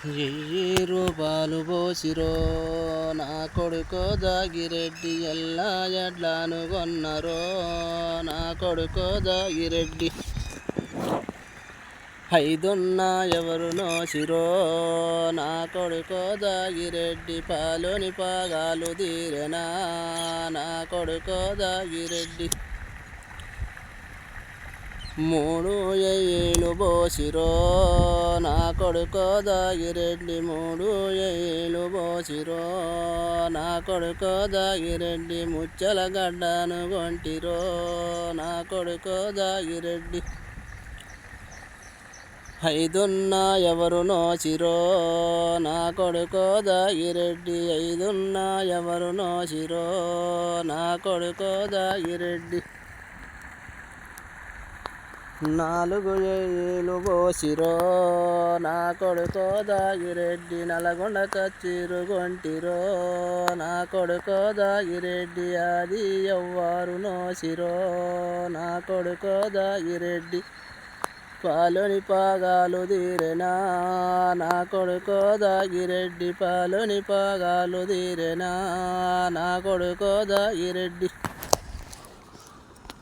1000 రూపాయలు పోసిరో నా కొడుకో దాగిరెడ్డి, ఎల్లా ఎడ్లను కొన్నరో నా కొడుకో దాగిరెడ్డి. 5 ఎవరు నోసిరో నా కొడుకో దాగిరెడ్డి, పాలోని పాగాలు తీరెనా నా కొడుకో దాగిరెడ్డి. 3 ఏళ్ళు పోసిరో నా కొడుకో దాగిరెడ్డి, 3 ఏళ్ళు పోసిరో నా కొడుకో దాగిరెడ్డి, ముచ్చల గడ్డను కొంటిరో నా కొడుకో దాగిరెడ్డి. 5 ఎవరు నోసిరో నా కొడుకో దాగిరెడ్డి, 5 ఎవరు నోసిరో నా కొడుకో దాగిరెడ్డి. 4 ఏళ్ళు పోసిరో నా కొడుకో దాగిరెడ్డి, నల్గొండ కచ్చిరు కొంటిరో నా కొడుకో దాగిరెడ్డి, అది ఎవ్వరు నోసిరో నా కొడుకో దాగిరెడ్డి, పాలోని పాగాలు తీరెనా నా కొడుకో దాగిరెడ్డి, పాలోని పాగాలు తీరెనా నా కొడుకో దాగిరెడ్డి.